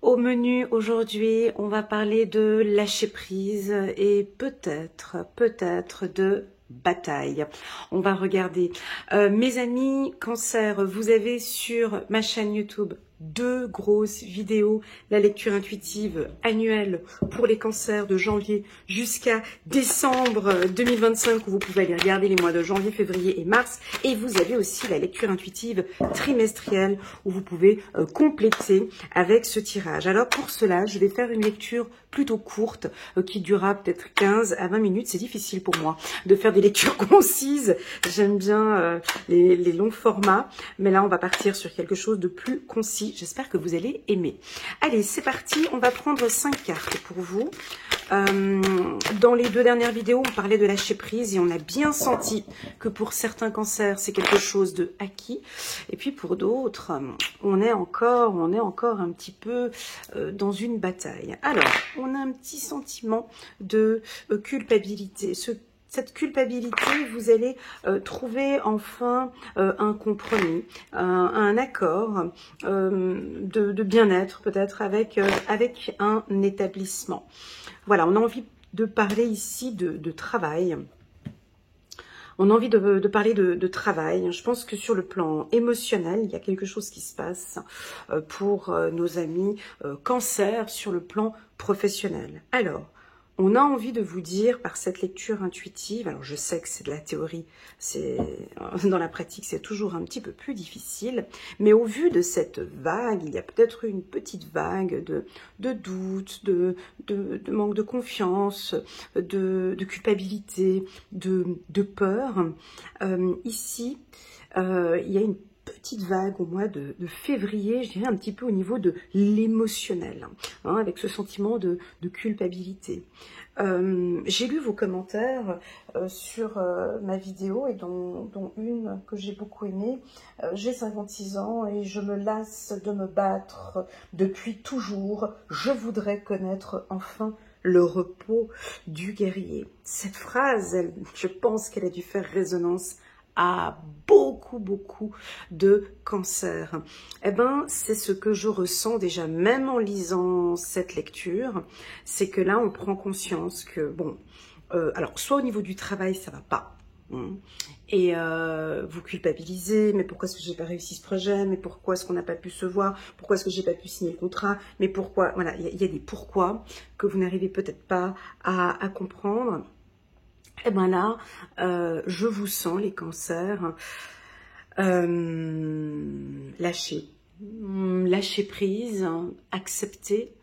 Au menu aujourd'hui, on va parler de lâcher prise et peut-être de bataille. On va regarder. Mes amis cancer, vous avez sur ma chaîne YouTube 2 grosses vidéos, la lecture intuitive annuelle pour les cancers de janvier jusqu'à décembre 2025 où vous pouvez aller regarder les mois de janvier, février et mars. Et vous avez aussi la lecture intuitive trimestrielle où vous pouvez compléter avec ce tirage. Alors pour cela, je vais faire une lecture plutôt courte qui durera peut-être 15 à 20 minutes. C'est difficile pour moi de faire des lectures concises. J'aime bien les longs formats. Mais là, on va partir sur quelque chose de plus concis. J'espère que vous allez aimer. Allez, c'est parti. On va prendre 5 cartes pour vous. Dans les 2 dernières vidéos, on parlait de lâcher prise et on a bien senti que pour certains cancers, c'est quelque chose de acquis. Et puis pour d'autres, on est encore un petit peu dans une bataille. Alors, on a un petit sentiment de culpabilité. Cette culpabilité, vous allez trouver enfin un compromis, un accord de bien-être peut-être avec un établissement. Voilà, on a envie de parler ici de travail. On a envie de parler de travail. Je pense que sur le plan émotionnel, il y a quelque chose qui se passe pour nos amis cancer sur le plan professionnel. Alors, on a envie de vous dire par cette lecture intuitive, alors je sais que c'est de la théorie, dans la pratique c'est toujours un petit peu plus difficile, mais au vu de cette vague, il y a peut-être une petite vague de doute, de manque de confiance, de culpabilité, de peur. Ici, il y a une petite vague au mois de février, je dirais un petit peu au niveau de l'émotionnel, hein, avec ce sentiment de culpabilité. J'ai lu vos commentaires sur ma vidéo et dont une que j'ai beaucoup aimée. J'ai 56 ans et je me lasse de me battre depuis toujours. Je voudrais connaître enfin le repos du guerrier. Cette phrase, je pense qu'elle a dû faire résonance à beaucoup de cancers. Eh ben, c'est ce que je ressens déjà, même en lisant cette lecture, c'est que là, on prend conscience que, bon, alors, soit au niveau du travail, ça va pas, hein, et vous culpabilisez, mais pourquoi est-ce que j'ai pas réussi ce projet, mais pourquoi est-ce qu'on n'a pas pu se voir, pourquoi est-ce que j'ai pas pu signer le contrat, mais pourquoi, voilà, il y a des pourquoi que vous n'arrivez peut-être pas à comprendre. Eh ben là, je vous sens, les cancers, lâcher prise, accepter.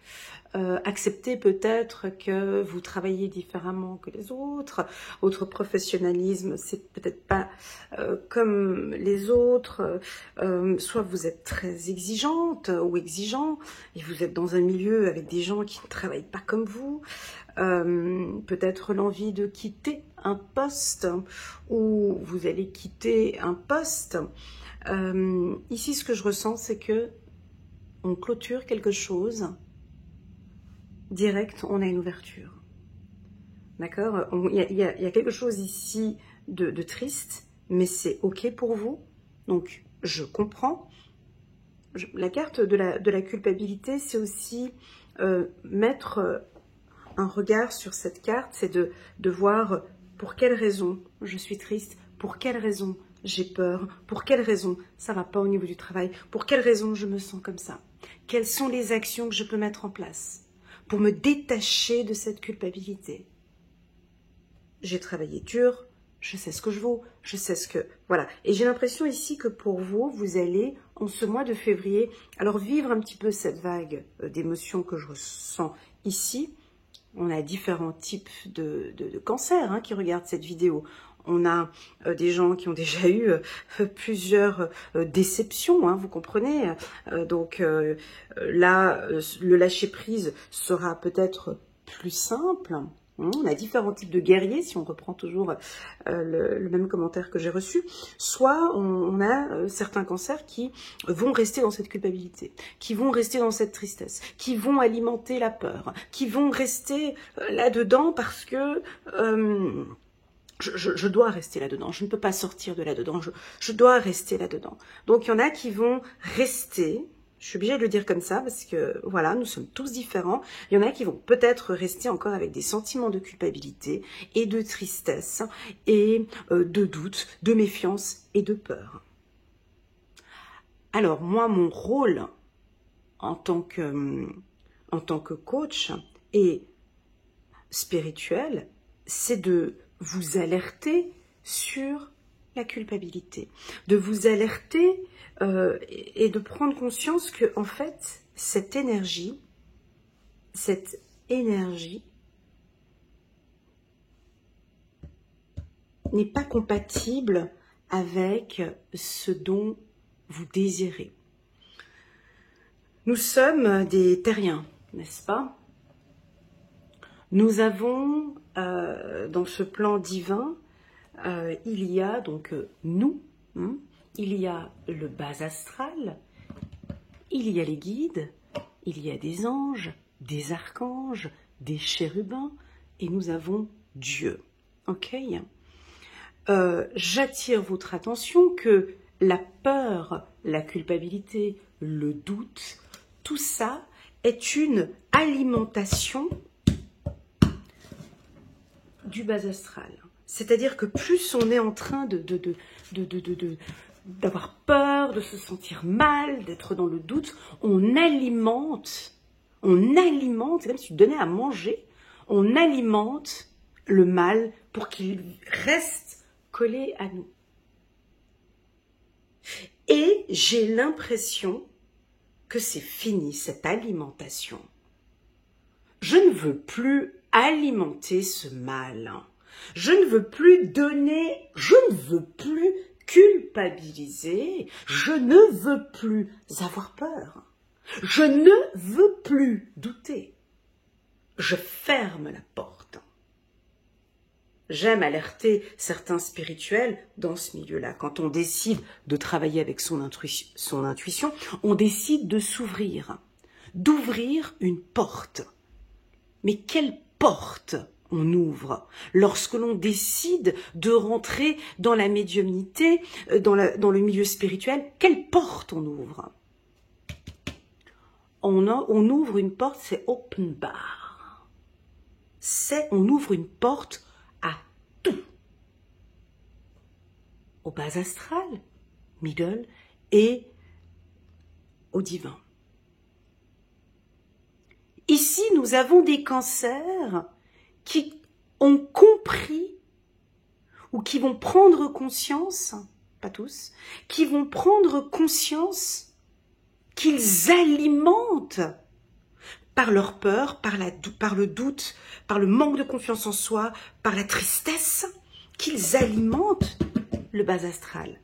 Accepter peut-être que vous travaillez différemment que les autres, votre professionnalisme c'est peut-être pas comme les autres, soit vous êtes très exigeante ou exigeant et vous êtes dans un milieu avec des gens qui ne travaillent pas comme vous, peut-être l'envie de quitter un poste ou vous allez quitter un poste. Ici ce que je ressens c'est que on clôture quelque chose. Direct, on a une ouverture. D'accord? Il y a quelque chose ici de triste, mais c'est OK pour vous. Donc, je comprends. La carte de la culpabilité, c'est aussi mettre un regard sur cette carte, c'est de voir pour quelle raison je suis triste, pour quelle raison j'ai peur, pour quelle raison ça ne va pas au niveau du travail, pour quelle raison je me sens comme ça. Quelles sont les actions que je peux mettre en place pour me détacher de cette culpabilité. J'ai travaillé dur, je sais ce que je vaux, je sais ce que... Voilà. Et j'ai l'impression ici que pour vous, vous allez, en ce mois de février, alors vivre un petit peu cette vague d'émotions que je ressens ici. On a différents types de cancers hein, qui regardent cette vidéo. On a des gens qui ont déjà eu plusieurs déceptions, hein, vous comprenez. Donc là, le lâcher-prise sera peut-être plus simple. On a différents types de guerriers, si on reprend toujours le même commentaire que j'ai reçu. Soit on a certains cancers qui vont rester dans cette culpabilité, qui vont rester dans cette tristesse, qui vont alimenter la peur, qui vont rester là-dedans parce que... je dois rester là-dedans, je ne peux pas sortir de là-dedans, je dois rester là-dedans. Donc il y en a qui vont rester Je suis obligée de le dire comme ça parce que, voilà, nous sommes tous différents. Il y en a qui vont peut-être rester encore avec des sentiments de culpabilité et de tristesse et de doute, de méfiance et de peur. Alors, moi, mon rôle en tant que coach et spirituel, c'est de vous alerter sur la culpabilité, de vous alerter et de prendre conscience que, en fait, cette énergie n'est pas compatible avec ce dont vous désirez. Nous sommes des terriens, n'est-ce pas? Nous avons, dans ce plan divin, il y a donc nous, il y a le bas astral, il y a les guides, il y a des anges, des archanges, des chérubins, et nous avons Dieu. Ok? J'attire votre attention que la peur, la culpabilité, le doute, tout ça est une alimentation du bas astral. C'est-à-dire que plus on est en train d'avoir peur, de se sentir mal, d'être dans le doute, on alimente, c'est comme si tu donnais à manger, on alimente le mal pour qu'il reste collé à nous. Et j'ai l'impression que c'est fini, cette alimentation. Je ne veux plus alimenter ce mal. Je ne veux plus donner, je ne veux plus culpabiliser, je ne veux plus avoir peur. Je ne veux plus douter. Je ferme la porte. J'aime alerter certains spirituels dans ce milieu-là. Quand on décide de travailler avec son intuition, on décide de s'ouvrir, d'ouvrir une porte. Mais quelle porte on ouvre lorsque l'on décide de rentrer dans la médiumnité, dans le milieu spirituel? Quelle porte on ouvre? On ouvre une porte, c'est open bar. On ouvre une porte à tout. Au bas astral, middle et au divin. Ici, nous avons des cancers qui ont compris ou qui vont prendre conscience, pas tous, qui vont prendre conscience qu'ils alimentent par leur peur, par le doute, par le manque de confiance en soi, par la tristesse, qu'ils alimentent le bas astral.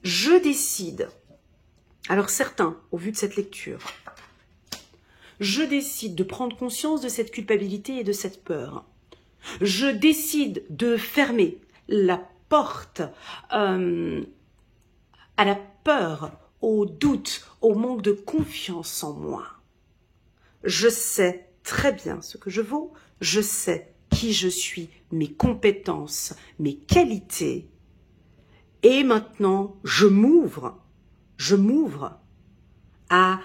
Je décide, alors certains, au vu de cette lecture, je décide de prendre conscience de cette culpabilité et de cette peur. Je décide de fermer la porte à la peur, au doute, au manque de confiance en moi. Je sais très bien ce que je vaux, je sais qui je suis, mes compétences, mes qualités. Et maintenant, je m'ouvre à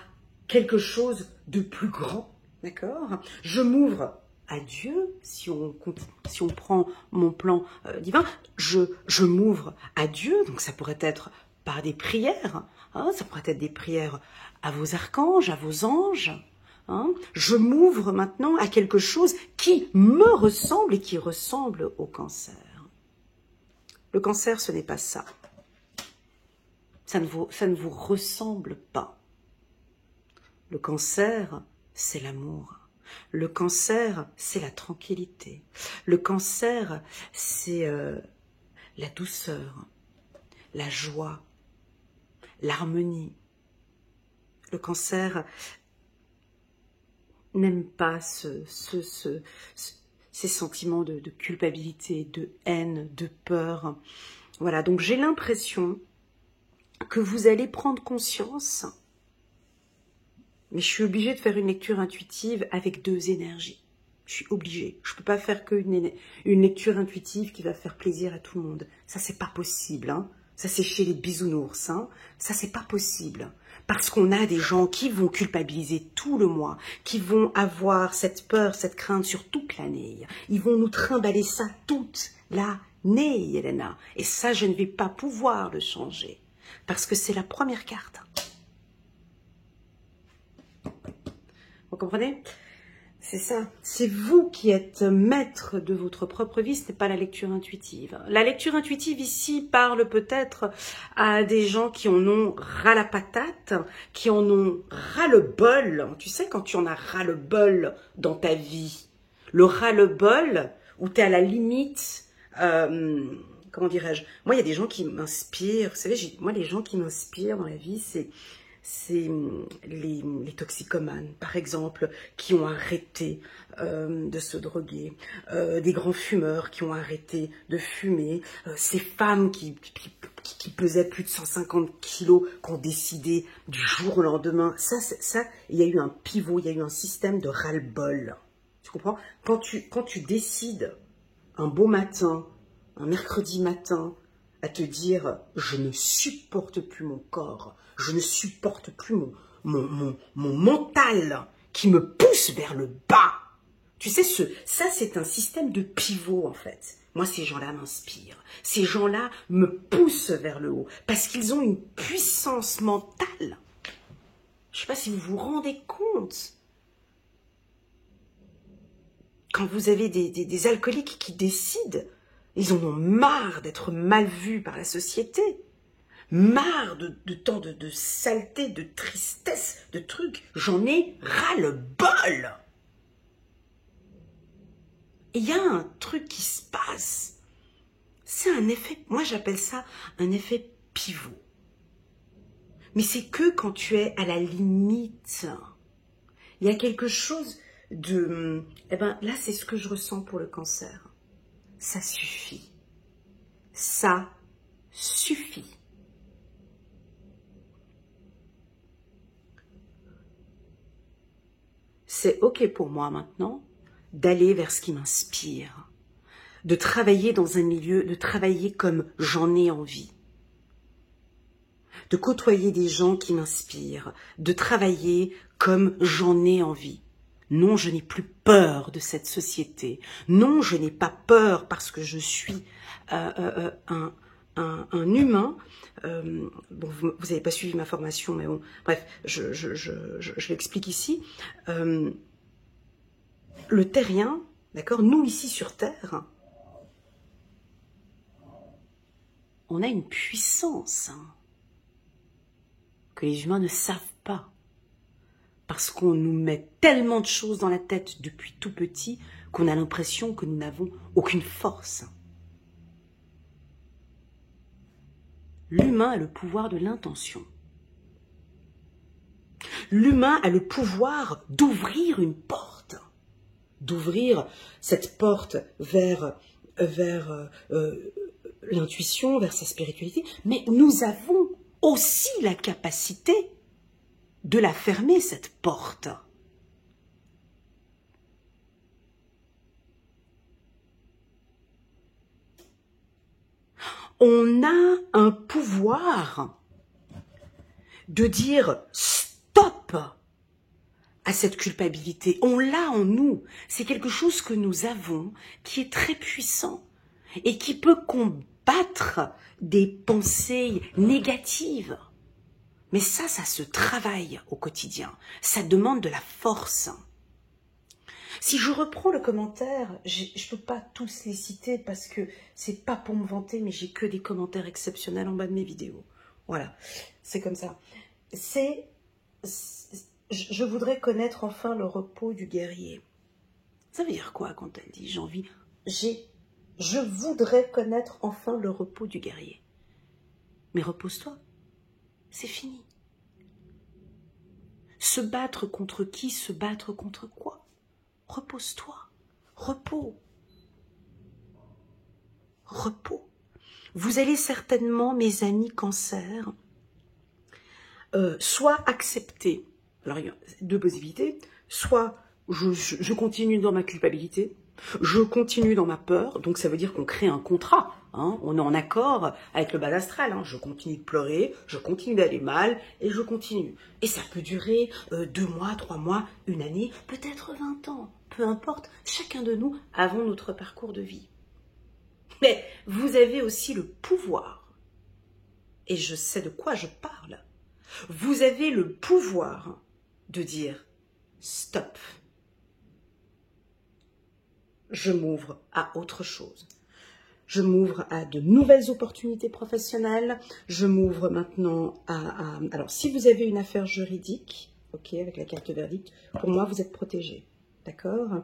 quelque chose de plus grand, d'accord? Je m'ouvre à Dieu, si on prend mon plan divin, je m'ouvre à Dieu, donc ça pourrait être par des prières, hein, ça pourrait être des prières à vos archanges, à vos anges. Hein. Je m'ouvre maintenant à quelque chose qui me ressemble et qui ressemble au cancer. Le cancer, ce n'est pas ça. Ça ne vous ressemble pas. Le cancer, c'est l'amour. Le cancer, c'est la tranquillité. Le cancer, c'est la douceur, la joie, l'harmonie. Le cancer n'aime pas ces sentiments de culpabilité, de haine, de peur. Voilà, donc j'ai l'impression que vous allez prendre conscience, mais je suis obligée de faire une lecture intuitive avec deux énergies. Je suis obligée. Je ne peux pas faire qu'une lecture intuitive qui va faire plaisir à tout le monde. Ça, c'est pas possible. Hein. Ça, c'est chez les bisounours. Hein. Ça, c'est pas possible. Parce qu'on a des gens qui vont culpabiliser tout le mois, qui vont avoir cette peur, cette crainte sur toute l'année. Ils vont nous trimballer ça toute l'année, Elena. Et ça, je ne vais pas pouvoir le changer. Parce que c'est la première carte. Vous comprenez? C'est ça. C'est vous qui êtes maître de votre propre vie, ce n'est pas la lecture intuitive. La lecture intuitive ici parle peut-être à des gens qui en ont ras la patate, qui en ont ras le bol. Tu sais, quand tu en as ras le bol dans ta vie, le ras le bol où tu es à la limite, comment dirais-je? Moi, il y a des gens qui m'inspirent. Vous savez, moi, les gens qui m'inspirent dans la vie, c'est les toxicomanes, par exemple, qui ont arrêté de se droguer, des grands fumeurs qui ont arrêté de fumer, ces femmes qui pesaient plus de 150 kilos, qui ont décidé du jour au lendemain. Ça, il y a eu un pivot, il y a eu un système de ras-le-bol. Tu comprends? Quand tu décides un beau matin, un mercredi matin, à te dire « je ne supporte plus mon corps, je ne supporte plus mon mental qui me pousse vers le bas ». Tu sais, ça c'est un système de pivot en fait. Moi, ces gens-là m'inspirent. Ces gens-là me poussent vers le haut parce qu'ils ont une puissance mentale. Je ne sais pas si vous vous rendez compte. Quand vous avez des alcooliques qui décident, ils en ont marre d'être mal vus par la société, marre de tant de saleté, de tristesse, de trucs. J'en ai ras-le-bol. Et il y a un truc qui se passe. C'est un effet, moi j'appelle ça un effet pivot. Mais c'est que quand tu es à la limite. Il y a quelque chose de... Eh ben là, c'est ce que je ressens pour le cancer. Ça suffit. Ça suffit. C'est OK pour moi maintenant d'aller vers ce qui m'inspire, de travailler dans un milieu, de travailler comme j'en ai envie, de côtoyer des gens qui m'inspirent, de travailler comme j'en ai envie. Non, je n'ai plus peur de cette société. Non, je n'ai pas peur parce que je suis un humain. Bon, vous n'avez pas suivi ma formation, mais bon, bref, je l'explique ici. Le terrien, d'accord, nous ici sur Terre, on a une puissance que les humains ne savent pas. Parce qu'on nous met tellement de choses dans la tête depuis tout petit qu'on a l'impression que nous n'avons aucune force. L'humain a le pouvoir de l'intention. L'humain a le pouvoir d'ouvrir une porte, d'ouvrir cette porte vers l'intuition, vers sa spiritualité, mais nous avons aussi la capacité de la fermer, cette porte. On a un pouvoir de dire stop à cette culpabilité. On l'a en nous. C'est quelque chose que nous avons qui est très puissant et qui peut combattre des pensées négatives. Mais ça se travaille au quotidien. Ça demande de la force. Si je reprends le commentaire, je ne peux pas tous les citer parce que c'est pas pour me vanter, mais j'ai que des commentaires exceptionnels en bas de mes vidéos. Voilà, c'est comme ça. Je voudrais connaître enfin le repos du guerrier. Ça veut dire quoi quand elle dit je voudrais connaître enfin le repos du guerrier. Mais repose-toi. C'est fini. Se battre contre qui? Se battre contre quoi? Repose-toi. Repos. Repos. Vous allez certainement, mes amis cancer, soit accepter, alors il y a deux possibilités, soit je continue dans ma culpabilité, je continue dans ma peur, donc ça veut dire qu'on crée un contrat, hein, on est en accord avec le bas astral, hein, je continue de pleurer, je continue d'aller mal, et je continue. Et ça peut durer 2 mois, 3 mois, une année, peut-être 20 ans, peu importe, chacun de nous avons notre parcours de vie. Mais vous avez aussi le pouvoir, et je sais de quoi je parle, vous avez le pouvoir de dire stop. Je m'ouvre à autre chose. Je m'ouvre à de nouvelles opportunités professionnelles. Je m'ouvre maintenant à... Alors, si vous avez une affaire juridique, ok, avec la carte verdict, pour moi, vous êtes protégé. D'accord?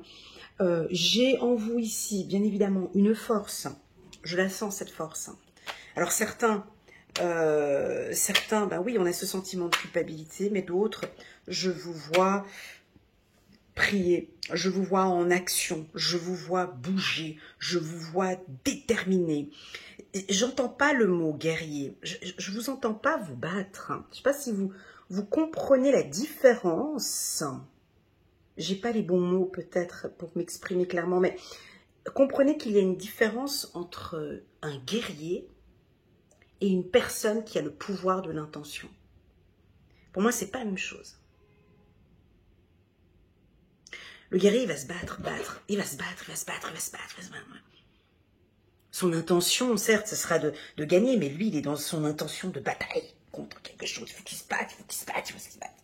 J'ai en vous ici, bien évidemment, une force. Je la sens, cette force. Alors, certains, ben oui, on a ce sentiment de culpabilité, mais d'autres, je vous vois prier, je vous vois en action, je vous vois bouger, je vous vois déterminé. J'entends pas le mot guerrier, je vous entends pas vous battre. Je sais pas si vous comprenez la différence. J'ai pas les bons mots peut-être pour m'exprimer clairement, mais comprenez qu'il y a une différence entre un guerrier et une personne qui a le pouvoir de l'intention. Pour moi, c'est pas la même chose. Le guerrier, il va se battre, il va se battre. Son intention, certes, ce sera de gagner, mais lui, il est dans son intention de bataille contre quelque chose. Il faut qu'il se batte, il faut qu'il se batte.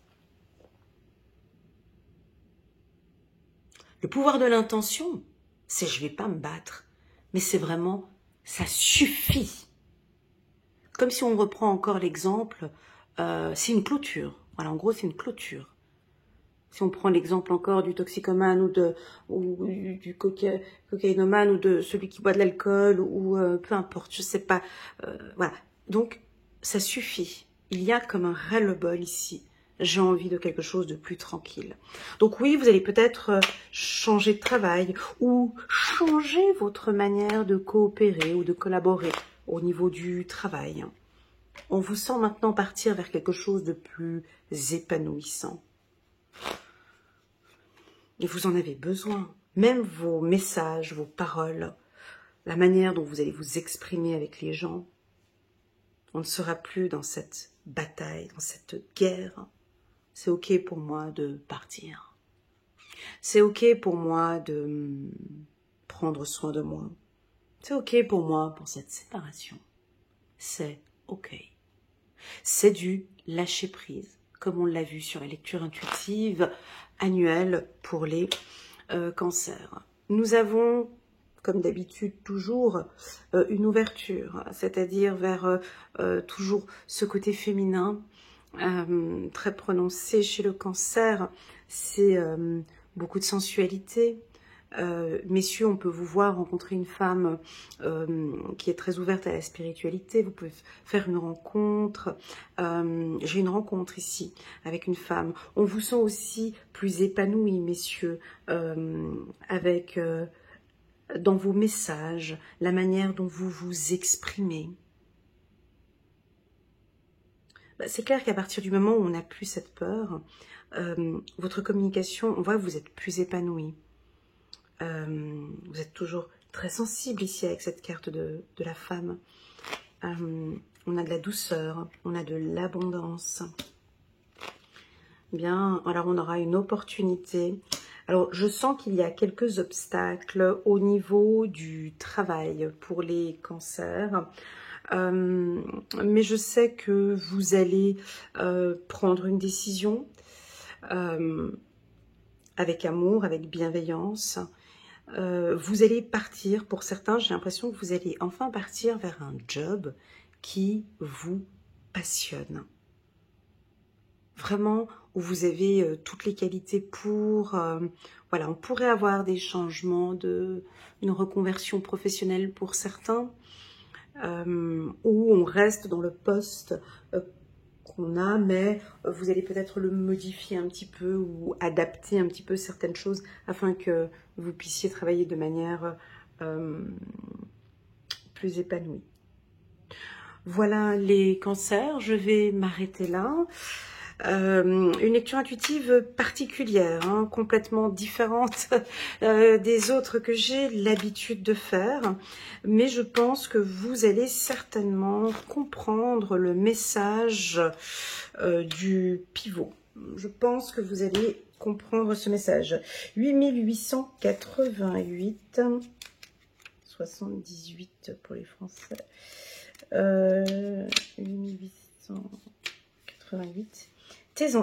Le pouvoir de l'intention, c'est je vais pas me battre, mais c'est vraiment, ça suffit. Comme si on reprend encore l'exemple, c'est une clôture. Voilà, en gros, c'est une clôture. Si on prend l'exemple encore du toxicomane ou du cocaïnomane ou de celui qui boit de l'alcool ou peu importe, je sais pas. Voilà. Donc, ça suffit. Il y a comme un ras-le-bol ici. J'ai envie de quelque chose de plus tranquille. Donc oui, vous allez peut-être changer de travail ou changer votre manière de coopérer ou de collaborer au niveau du travail. On vous sent maintenant partir vers quelque chose de plus épanouissant. Et vous en avez besoin. Même vos messages, vos paroles, la manière dont vous allez vous exprimer avec les gens, on ne sera plus dans cette bataille, dans cette guerre. C'est ok pour moi de partir. C'est ok pour moi de prendre soin de moi. C'est ok pour moi pour cette séparation. C'est ok. C'est du lâcher prise, comme on l'a vu sur la lecture intuitive annuelle pour les cancers. Nous avons, comme d'habitude, toujours une ouverture, c'est-à-dire vers toujours ce côté féminin très prononcé chez le cancer. C'est beaucoup de sensualité. Messieurs, on peut vous voir rencontrer une femme qui est très ouverte à la spiritualité. Vous pouvez faire une rencontre. J'ai une rencontre ici avec une femme. On vous sent aussi plus épanoui, messieurs, avec dans vos messages, la manière dont vous vous exprimez. C'est clair qu'à partir du moment où on n'a plus cette peur, votre communication, on voit que vous êtes plus épanoui. Vous êtes toujours très sensible ici avec cette carte de la femme. On a de la douceur, on a de l'abondance. Bien, alors on aura une opportunité. Alors je sens qu'il y a quelques obstacles au niveau du travail pour les cancers. Mais je sais que vous allez prendre une décision avec amour, avec bienveillance. Vous allez partir, pour certains, j'ai l'impression que vous allez enfin partir vers un job qui vous passionne. Vraiment, où vous avez toutes les qualités pour... voilà, on pourrait avoir des changements, une reconversion professionnelle pour certains, où on reste dans le poste qu'on a, mais vous allez peut-être le modifier un petit peu ou adapter un petit peu certaines choses afin que vous puissiez travailler de manière plus épanouie. Voilà les cancers, je vais m'arrêter là. Une lecture intuitive particulière, hein, complètement différente des autres que j'ai l'habitude de faire. Mais je pense que vous allez certainement comprendre le message du pivot. Je pense que vous allez comprendre ce message. 8888, 78 pour les Français. 8888.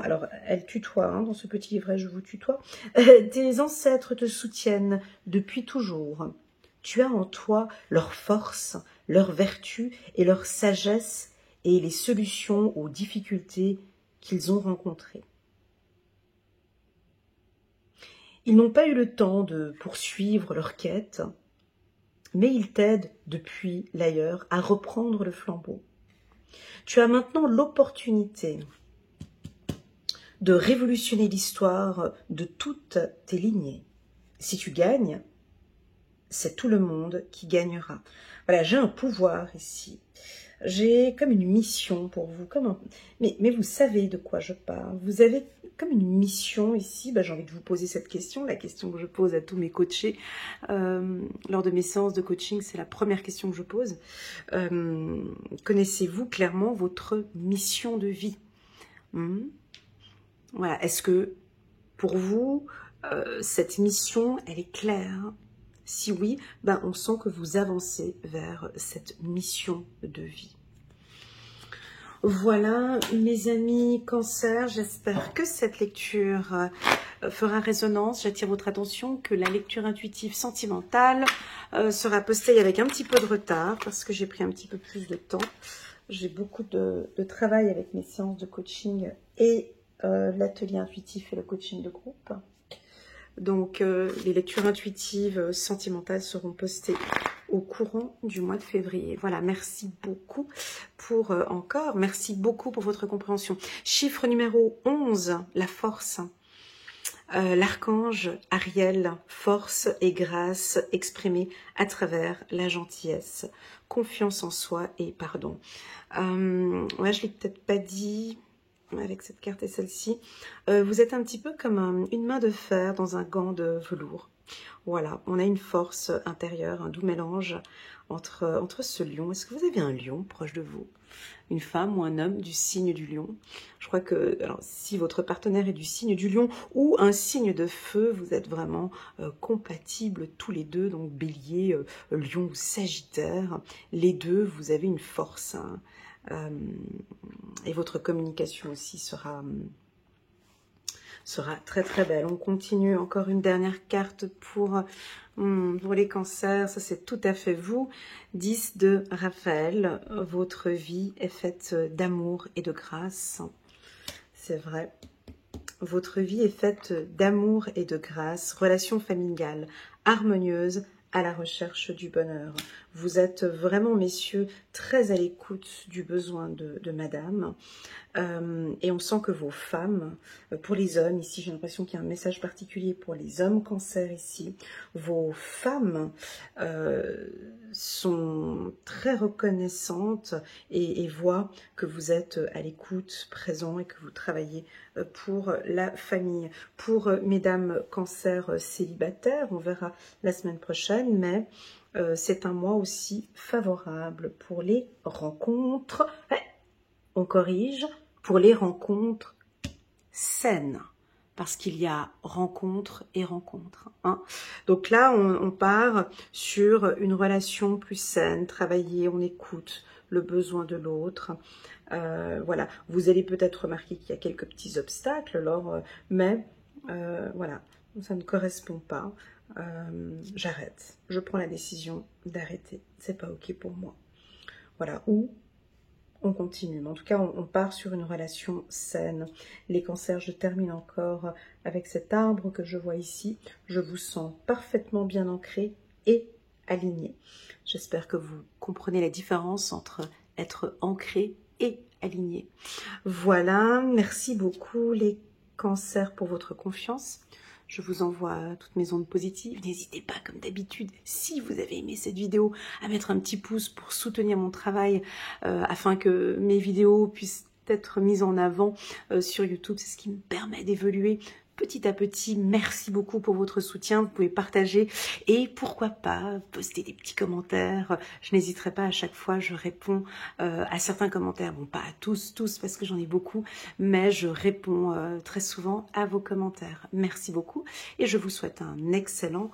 Alors, elle tutoie, hein, dans ce petit livret, je vous tutoie. Tes ancêtres te soutiennent depuis toujours. Tu as en toi leur force, leur vertu et leur sagesse et les solutions aux difficultés qu'ils ont rencontrées. Ils n'ont pas eu le temps de poursuivre leur quête, mais ils t'aident depuis l'ailleurs à reprendre le flambeau. Tu as maintenant l'opportunité de révolutionner l'histoire de toutes tes lignées. Si tu gagnes, c'est tout le monde qui gagnera. Voilà, j'ai un pouvoir ici. J'ai comme une mission pour vous. Mais vous savez de quoi je parle. Vous avez comme une mission ici. J'ai envie de vous poser cette question. La question que je pose à tous mes coachés lors de mes séances de coaching, c'est la première question que je pose. Connaissez-vous clairement votre mission de vie? Voilà. Est-ce que pour vous, cette mission, elle est claire? Si oui, on sent que vous avancez vers cette mission de vie. Voilà, mes amis Cancer, j'espère que cette lecture fera résonance. J'attire votre attention que la lecture intuitive sentimentale sera postée avec un petit peu de retard parce que j'ai pris un petit peu plus de temps. J'ai beaucoup de travail avec mes séances de coaching et l'atelier intuitif et le coaching de groupe. Donc, les lectures intuitives sentimentales seront postées au courant du mois de février. Voilà, merci beaucoup pour merci beaucoup pour votre compréhension. Chiffre numéro 11, la force. L'archange Ariel, force et grâce exprimée à travers la gentillesse, confiance en soi et pardon. Ouais, je l'ai peut-être pas dit avec cette carte et celle-ci. Vous êtes un petit peu comme une main de fer dans un gant de velours. Voilà, on a une force intérieure, un doux mélange entre ce lion. Est-ce que vous avez un lion proche de vous? Une femme ou un homme du signe du lion? Je crois que alors, si votre partenaire est du signe du lion ou un signe de feu, vous êtes vraiment compatibles tous les deux. Donc bélier, lion ou sagittaire, les deux, vous avez une force. Hein. Et votre communication aussi sera très très belle. On continue, encore une dernière carte pour les cancers, ça c'est tout à fait vous. 10 de Raphaël, votre vie est faite d'amour et de grâce. C'est vrai. Votre vie est faite d'amour et de grâce, relation familiale harmonieuse, à la recherche du bonheur. Vous êtes vraiment, messieurs, très à l'écoute du besoin de madame. Et on sent que vos femmes, pour les hommes, ici j'ai l'impression qu'il y a un message particulier pour les hommes cancer ici, vos femmes sont très reconnaissantes et voient que vous êtes à l'écoute, présent et que vous travaillez pour la famille. Pour mesdames cancer célibataires, on verra la semaine prochaine, mais c'est un mois aussi favorable pour les rencontres. On corrige, pour les rencontres saines, parce qu'il y a rencontre et rencontre. Hein. Donc là, on part sur une relation plus saine, travailler, on écoute le besoin de l'autre. Voilà, vous allez peut-être remarquer qu'il y a quelques petits obstacles, alors, mais voilà, ça ne correspond pas. J'arrête, je prends la décision d'arrêter, c'est pas ok pour moi. Voilà, ou on continue, mais en tout cas on part sur une relation saine. Les cancers, je termine encore avec cet arbre que je vois ici. Je vous sens parfaitement bien ancré et aligné. J'espère que vous comprenez la différence entre être ancré et aligné. Voilà, merci beaucoup les cancers pour votre confiance. Je vous envoie toutes mes ondes positives. N'hésitez pas, comme d'habitude, si vous avez aimé cette vidéo, à mettre un petit pouce pour soutenir mon travail afin que mes vidéos puissent être mise en avant sur YouTube. C'est ce qui me permet d'évoluer petit à petit. Merci beaucoup pour votre soutien. Vous pouvez partager et pourquoi pas poster des petits commentaires. Je n'hésiterai pas, à chaque fois je réponds à certains commentaires. Bon, pas à tous parce que j'en ai beaucoup, mais je réponds très souvent à vos commentaires. Merci beaucoup et je vous souhaite un excellent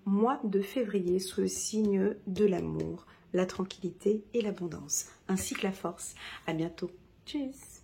mois de février sous le signe de l'amour, la tranquillité et l'abondance, ainsi que la force. À bientôt. Tchuss.